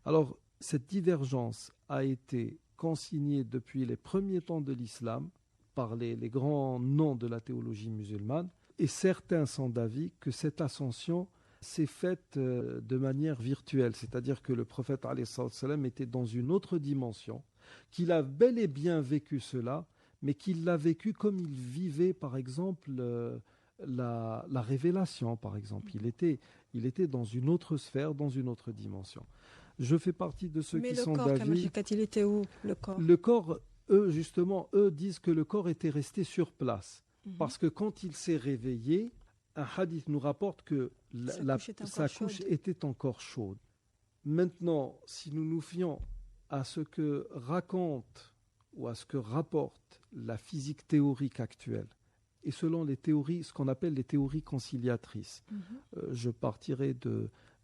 Alors, cette divergence a été consignée depuis les premiers temps de l'islam par les grands noms de la théologie musulmane, et certains sont d'avis que cette ascension s'est faite de manière virtuelle, c'est-à-dire que le prophète alayhi salam était dans une autre dimension, qu'il a bel et bien vécu cela, mais qu'il l'a vécu comme il vivait, par exemple, la révélation, par exemple. Il était dans une autre sphère, dans une autre dimension. Je fais partie de ceux qui sont d'avis... Mais le corps, il était où, le corps? Le corps, eux disent que le corps était resté sur place. Parce que quand il s'est réveillé, un hadith nous rapporte que sa couche était encore chaude. Maintenant, si nous nous fions à ce que raconte ou à ce que rapporte la physique théorique actuelle, et selon les théories, ce qu'on appelle les théories conciliatrices, je partirai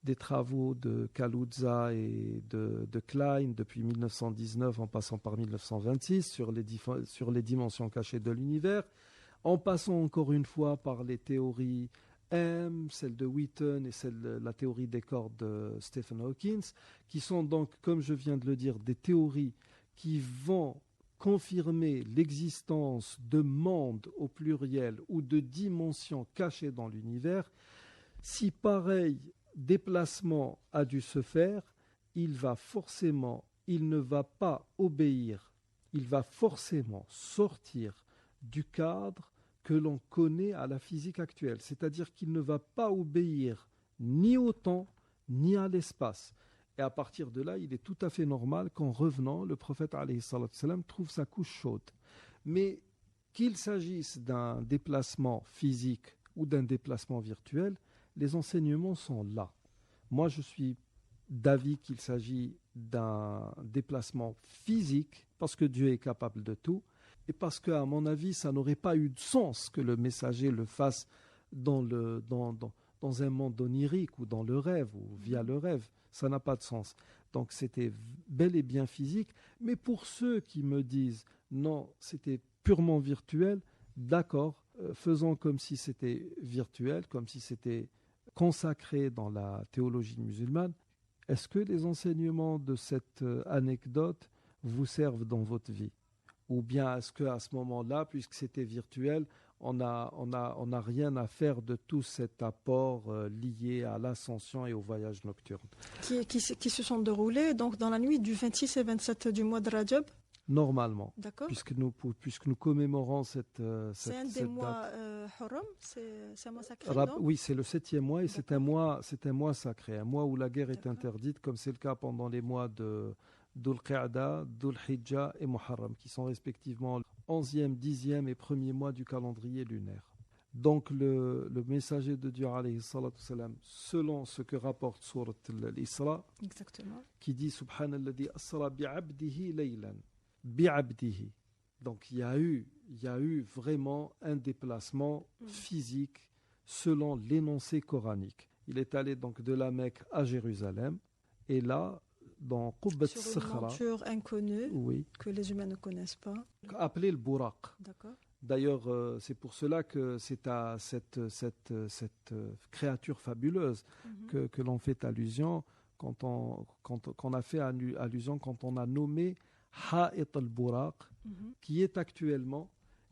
des travaux de Kaluza et de Klein depuis 1919 en passant par 1926 sur les dimensions cachées de l'univers, en passant encore une fois par les théories M, celle de Wheaton et la théorie des cordes de Stephen Hawking, qui sont donc, comme je viens de le dire, des théories qui vont confirmer l'existence de mondes au pluriel ou de dimensions cachées dans l'univers. Si pareil déplacement a dû se faire, il ne va pas obéir, il va forcément sortir du cadre que l'on connaît à la physique actuelle. C'est-à-dire qu'il ne va pas obéir ni au temps, ni à l'espace. Et à partir de là, il est tout à fait normal qu'en revenant, le prophète alayhi salatu salam trouve sa couche chaude. Mais qu'il s'agisse d'un déplacement physique ou d'un déplacement virtuel, les enseignements sont là. Moi, je suis d'avis qu'il s'agit d'un déplacement physique, parce que Dieu est capable de tout, et parce qu'à mon avis, ça n'aurait pas eu de sens que le messager le fasse dans un monde onirique ou dans le rêve ou via le rêve. Ça n'a pas de sens. Donc c'était bel et bien physique. Mais pour ceux qui me disent non, c'était purement virtuel, d'accord, faisons comme si c'était virtuel, comme si c'était consacré dans la théologie musulmane. Est-ce que les enseignements de cette anecdote vous servent dans votre vie? Ou bien est-ce qu'à ce moment-là, puisque c'était virtuel, on n'a rien à faire de tout cet apport lié à l'ascension et au voyage nocturne qui se sont déroulés donc dans la nuit du 26 et 27 du mois de Rajab? Normalement. D'accord. Puisque nous commémorons cette c'est un des mois Haram, c'est un mois sacré, non? Oui, c'est le 7e mois et c'est un mois sacré, un mois où la guerre est interdite, comme c'est le cas pendant les mois de Dhul Qa'da, Dhul Hijjah et Muharram, qui sont respectivement le 11e, 10e et 1er mois du calendrier lunaire. Donc le messager de Dieu, alayhi salatu salam, selon ce que rapporte Surat al-Isra, qui dit Subhanalladhi asra bi'abdihi laylan, bi'abdihi. Donc il y a eu vraiment un déplacement physique selon l'énoncé coranique. Il est allé donc de la Mecque à Jérusalem, et là, dans Qubbat sur une monture inconnue que les humains ne connaissent pas, appelée le Buraq. D'accord. D'ailleurs, c'est pour cela que c'est à cette créature fabuleuse que l'on fait allusion quand on a fait allusion quand on a nommé Ha'it al-Buraq, qui est actuellement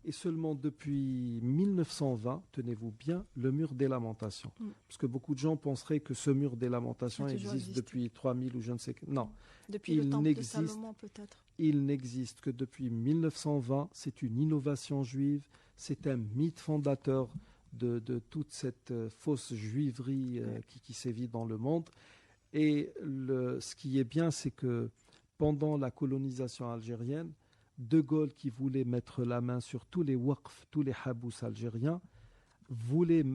et seulement depuis 1920, tenez-vous bien, le mur des lamentations. Parce que beaucoup de gens penseraient que ce mur des lamentations existe depuis 3000 ou je ne sais quoi. Non. Depuis le temple de Salomon, peut-être. Il n'existe que depuis 1920. C'est une innovation juive. C'est un mythe fondateur de toute cette fausse juiverie qui sévit dans le monde. Et ce qui est bien, c'est que pendant la colonisation algérienne, De Gaulle, qui voulait mettre la main sur tous les waqf, tous les habous algériens, voulait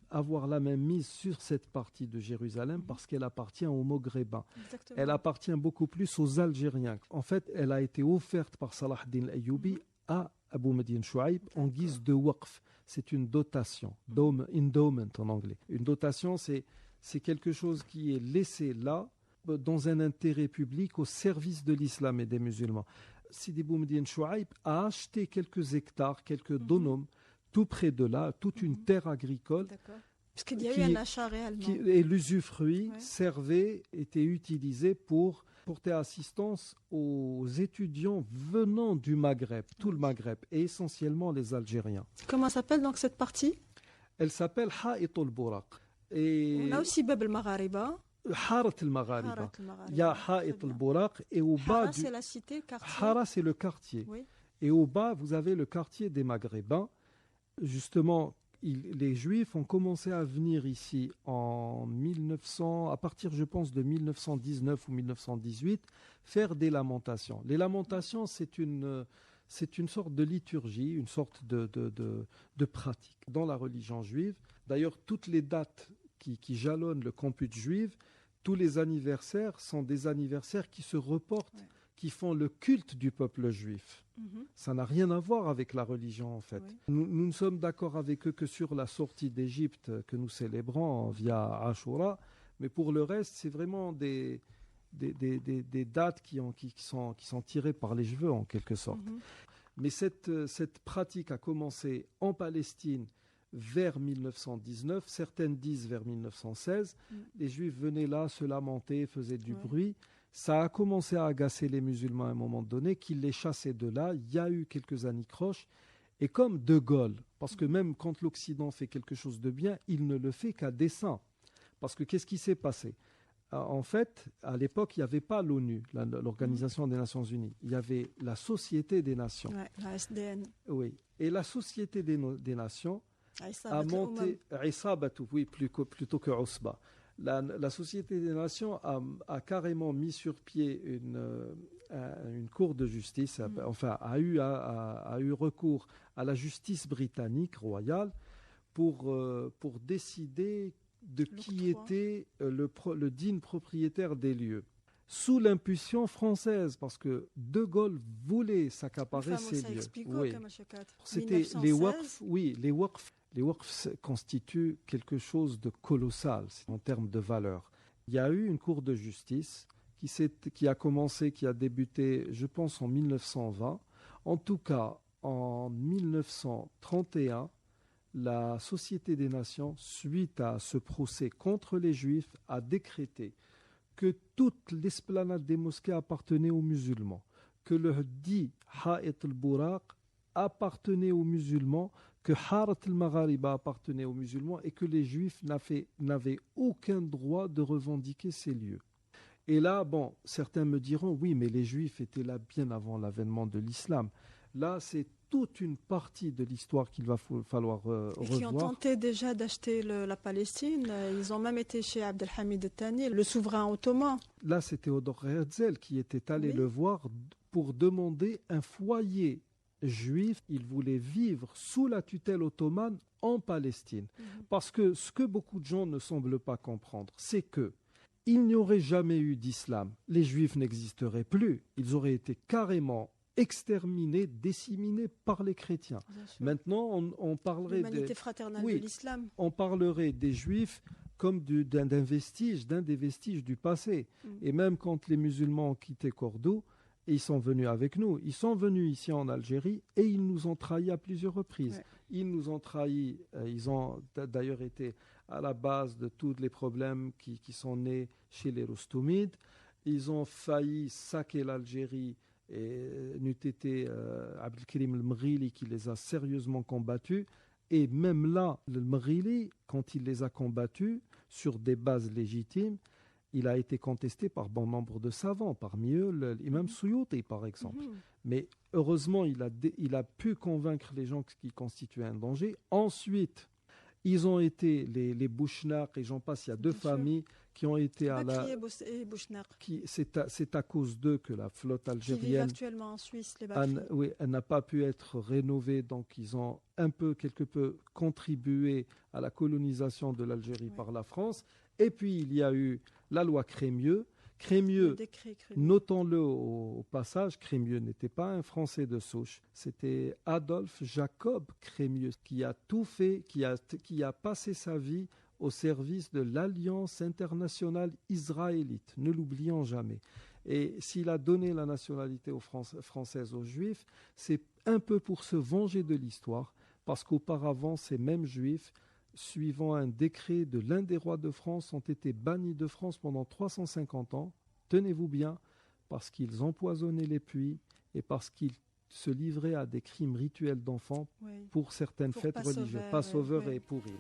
avoir la main mise sur cette partie de Jérusalem parce qu'elle appartient aux Maghrébins. Exactement. Elle appartient beaucoup plus aux Algériens. En fait, elle a été offerte par Salah ad-Din al-Ayyoubi à Abou Medine Chouaïb en guise de waqf. C'est une dotation, endowment en anglais. Une dotation, c'est quelque chose qui est laissé là dans un intérêt public au service de l'islam et des musulmans. Sidi Bou Medine Chouaïb a acheté quelques hectares, quelques donums, tout près de là, toute une terre agricole. D'accord. Parce qu'il y a eu un achat réellement. Et l'usufruit était utilisé pour porter assistance aux étudiants venant du Maghreb, tout le Maghreb, et essentiellement les Algériens. Comment s'appelle donc cette partie? Elle s'appelle Ha'it al-Buraq. On a aussi Bab al-Maghariba. Harat al-Maghariba. Il y a Ha'it al-Buraq et au bas c'est la cité, quartier. Hara, c'est le quartier. Oui. Et au bas, vous avez le quartier des Maghrébins. Justement, les Juifs ont commencé à venir ici en 1900, à partir, je pense, de 1919 ou 1918, faire des lamentations. Les lamentations, c'est une sorte de liturgie, une sorte de pratique dans la religion juive. D'ailleurs, toutes les dates qui jalonnent le compute juif, tous les anniversaires sont des anniversaires qui se reportent, qui font le culte du peuple juif. Ça n'a rien à voir avec la religion, en fait. Nous ne sommes d'accord avec eux que sur la sortie d'Égypte que nous célébrons via Ashura, mais pour le reste, c'est vraiment des dates qui sont tirées par les cheveux, en quelque sorte. Mais cette pratique a commencé en Palestine vers 1919, certaines disent vers 1916. Les Juifs venaient là, se lamenter, faisaient du bruit. Ça a commencé à agacer les musulmans à un moment donné, qu'ils les chassaient de là. Il y a eu quelques anicroches. Et comme De Gaulle, parce que même quand l'Occident fait quelque chose de bien, il ne le fait qu'à dessein. Parce que qu'est-ce qui s'est passé ? En fait, à l'époque, il n'y avait pas l'ONU, l'Organisation des Nations Unies. Il y avait la Société des Nations. La SDN. Oui. Et la Société des Nations a monté... plutôt que Usba. La Société des Nations a carrément mis sur pied une cour de justice, a eu recours à la justice britannique royale pour décider de qui était le digne propriétaire des lieux. Sous l'impulsion française, parce que De Gaulle voulait s'accaparer ces lieux. C'était les Waqf. Oui, les Waqf. Les Waqf constituent quelque chose de colossal en termes de valeur. Il y a eu une cour de justice qui a débuté, je pense, en 1920. En tout cas, en 1931, la Société des Nations, suite à ce procès contre les Juifs, a décrété que toute l'esplanade des mosquées appartenait aux musulmans, que le dit Ha'it al-Buraq appartenait aux musulmans, que Harat al-Maghariba appartenait aux musulmans et que les Juifs n'avaient aucun droit de revendiquer ces lieux. Et là, certains me diront, oui, mais les Juifs étaient là bien avant l'avènement de l'islam. Là, c'est toute une partie de l'histoire qu'il va falloir revoir. Et qui ont tenté déjà d'acheter la Palestine. Ils ont même été chez Abdelhamid al-Thani, le souverain ottoman. Là, c'est Théodore Herzl qui était allé le voir pour demander un foyer juif. Il voulait vivre sous la tutelle ottomane en Palestine. Parce que ce que beaucoup de gens ne semblent pas comprendre, c'est que il n'y aurait jamais eu d'islam. Les Juifs n'existeraient plus. Ils auraient été carrément exterminés, disséminés par les chrétiens. Maintenant, on parlerait l'humanité fraternelle de l'islam. On parlerait des Juifs comme d'un des vestiges du passé. Et même quand les musulmans ont quitté Cordoue, ils sont venus avec nous. Ils sont venus ici en Algérie et ils nous ont trahis à plusieurs reprises. Ils nous ont trahis. Ils ont d'ailleurs été à la base de tous les problèmes qui sont nés chez les Roustoumides. Ils ont failli saquer l'Algérie et n'eût été Abdelkrim el-Mghili qui les a sérieusement combattus. Et même là, le Mghili, quand il les a combattus sur des bases légitimes, il a été contesté par bon nombre de savants, parmi eux l'imam Suyuti par exemple. Mais heureusement, il a pu convaincre les gens qui constituaient un danger. Ensuite, ils ont été les Bouchnaq, et j'en passe, il y a deux familles qui ont été à la... C'est à cause d'eux que la flotte algérienne... Qui vivent actuellement en Suisse, les Bakri. Elle n'a pas pu être rénovée, donc ils ont quelque peu contribué à la colonisation de l'Algérie par la France. Et puis, il y a eu la loi Crémieux. Crémieux, notons-le au passage, Crémieux n'était pas un Français de souche. C'était Adolphe Jacob Crémieux qui a tout fait, qui a passé sa vie au service de l'Alliance internationale israélite. Ne l'oublions jamais. Et s'il a donné la nationalité française aux Juifs, c'est un peu pour se venger de l'histoire, parce qu'auparavant, ces mêmes Juifs, suivant un décret de l'un des rois de France, ont été bannis de France pendant 350 ans. Tenez-vous bien, parce qu'ils empoisonnaient les puits et parce qu'ils se livraient à des crimes rituels d'enfants pour certaines fêtes religieuses, Passover et Pourim.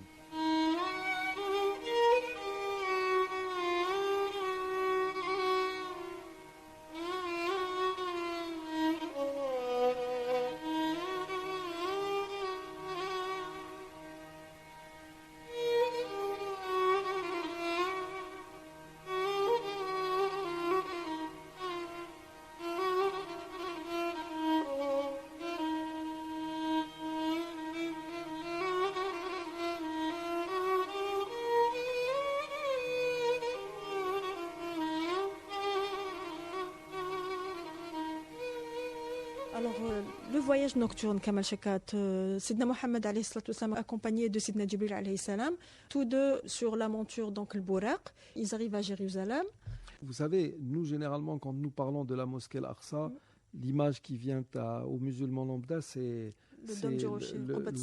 voyage nocturne, Kamal Shekat, Sidna Mohammed alayhi salatu wassalam, accompagné de Sidna Jibril alayhi salam, tous deux sur la monture, donc le Bouraq, ils arrivent à Jérusalem. Vous savez, nous généralement quand nous parlons de la mosquée Al-Aqsa, l'image qui vient aux musulmans lambda, c'est le dôme du rocher,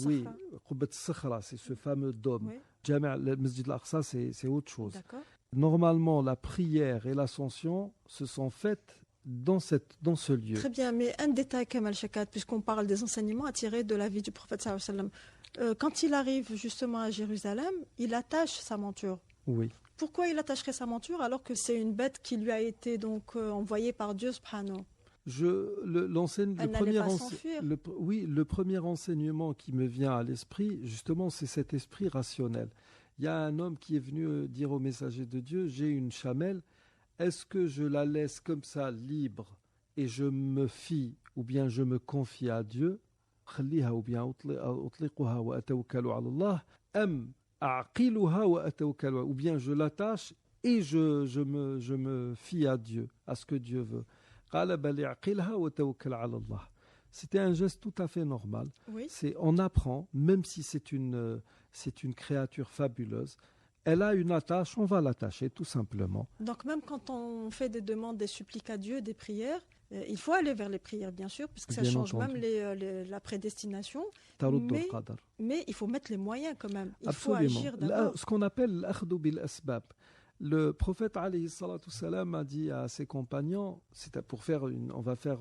oui, Qubbat Sakhra, c'est ce fameux dôme. Oui. Le Masjid Al-Aqsa, c'est autre chose. D'accord. Normalement, la prière et l'ascension se sont faites dans ce lieu. Très bien, mais un détail, Kamal Shekat, puisqu'on parle des enseignements à tirer de la vie du prophète sallallahu alayhi wa sallam. Quand il arrive justement à Jérusalem, il attache sa monture. Oui. Pourquoi il attacherait sa monture alors que c'est une bête qui lui a été donc envoyée par Dieu subhanahu? Le premier enseignement qui me vient à l'esprit, justement, c'est cet esprit rationnel. Il y a un homme qui est venu dire au messager de Dieu, j'ai une chamelle, est-ce que je la laisse comme ça libre et je me fie ou bien je me confie à Dieu, ou bien ou bien je l'attache et je me fie à Dieu, à ce que Dieu veut. C'était un geste tout à fait normal. Oui. On apprend, même si c'est une créature fabuleuse, elle a une attache, on va l'attacher tout simplement. Donc même quand on fait des demandes, des suppliques à Dieu, des prières, il faut aller vers les prières bien sûr, puisque ça change même la prédestination. Mais il faut mettre les moyens quand même. Il faut agir d'abord. Ce qu'on appelle l'akhdou bil asbab. Le prophète alayhi salatu salam a dit à ses compagnons, on va faire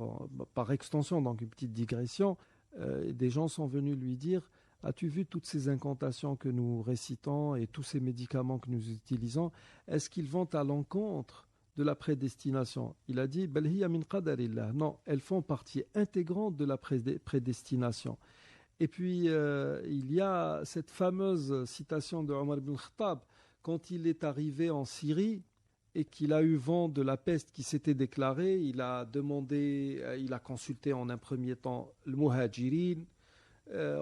par extension, donc une petite digression, des gens sont venus lui dire, as-tu vu toutes ces incantations que nous récitons et tous ces médicaments que nous utilisons, est-ce qu'ils vont à l'encontre de la prédestination? Il a dit, bal hiya min qadarillah. Non, elles font partie intégrante de la prédestination. Et puis, il y a cette fameuse citation de Omar ibn Khattab, quand il est arrivé en Syrie et qu'il a eu vent de la peste qui s'était déclarée, il a consulté en un premier temps le Muhajirin,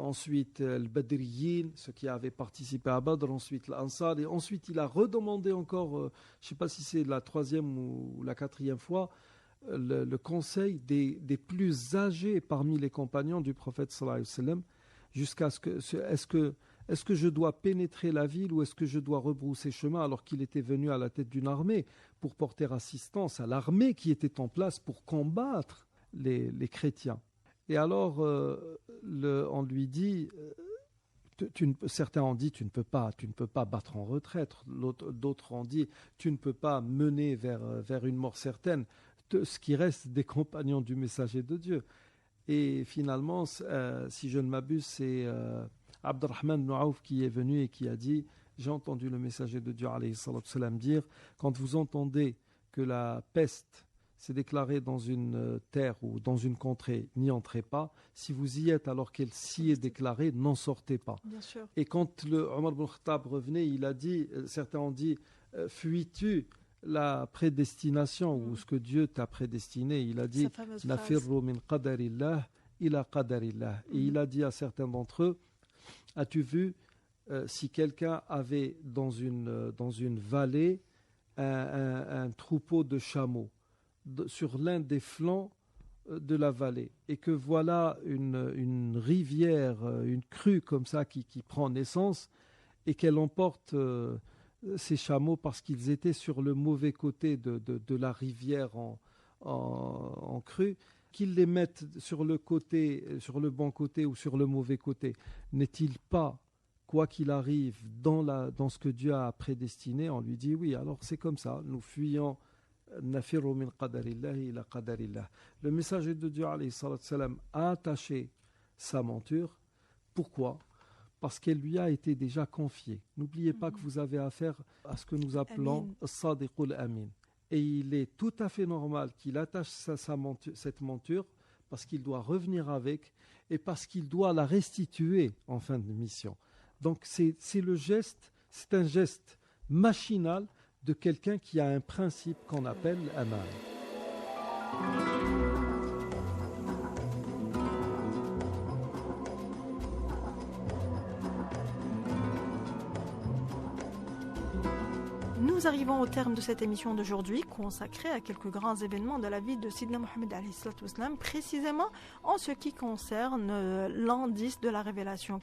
ensuite le Badriyin, ceux qui avaient participé à Badr, ensuite l'Ansar, et ensuite il a redemandé encore, je ne sais pas si c'est la 3e ou la 4e fois, le conseil des plus âgés parmi les compagnons du prophète sallallahu alayhi wa sallam, jusqu'à ce que est-ce que je dois pénétrer la ville ou est-ce que je dois rebrousser chemin, alors qu'il était venu à la tête d'une armée pour porter assistance à l'armée qui était en place pour combattre les chrétiens. Et alors, on lui dit, certains ont dit, tu ne peux pas battre en retraite. D'autres ont dit, tu ne peux pas mener vers une mort certaine ce qui reste des compagnons du messager de Dieu. Et finalement, si je ne m'abuse, c'est Abdurrahman ibn Auf qui est venu et qui a dit, j'ai entendu le messager de Dieu alayhi salatu salam dire, quand vous entendez que la peste s'est déclarée dans une terre ou dans une contrée, n'y entrez pas. Si vous y êtes alors qu'elle s'y est déclarée, n'en sortez pas. Bien sûr. Et quand Omar ibn Khattab revenait, il a dit, certains ont dit, fuis-tu la prédestination ou ce que Dieu t'a prédestiné? Il a dit, nafirru min qadarillah ila qadarillah. Et il a dit à certains d'entre eux, as-tu vu si quelqu'un avait dans une vallée un troupeau de chameaux sur l'un des flancs de la vallée et que voilà une rivière, une crue comme ça qui prend naissance et qu'elle emporte ces chameaux parce qu'ils étaient sur le mauvais côté de la rivière en crue, qu'ils les mettent sur le bon côté ou sur le mauvais côté, n'est-il pas, quoi qu'il arrive, dans ce que Dieu a prédestiné? On lui dit oui, alors c'est comme ça, nous fuyons. Nafiru min qadarillahi ila qadarillah. Le messager de Dieu alayhi salatu salam a attaché sa monture. Pourquoi? Parce qu'elle lui a été déjà confiée. N'oubliez pas que vous avez affaire à ce que nous appelons Sadiqul Amin. Et il est tout à fait normal qu'il attache cette monture parce qu'il doit revenir avec et parce qu'il doit la restituer en fin de mission. Donc c'est un geste machinal de quelqu'un qui a un principe qu'on appelle aman. Nous nous arrivons au terme de cette émission d'aujourd'hui consacrée à quelques grands événements de la vie de Sidna Mohammed alayhi salatu wassalam, précisément en ce qui concerne l'an 10 de la révélation.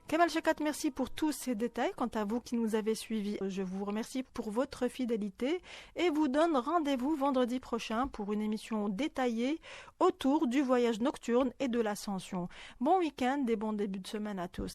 Kamal Chakat, merci pour tous ces détails. Quant à vous qui nous avez suivis, je vous remercie pour votre fidélité et vous donne rendez-vous vendredi prochain pour une émission détaillée autour du voyage nocturne et de l'ascension. Bon week-end et bon début de semaine à tous.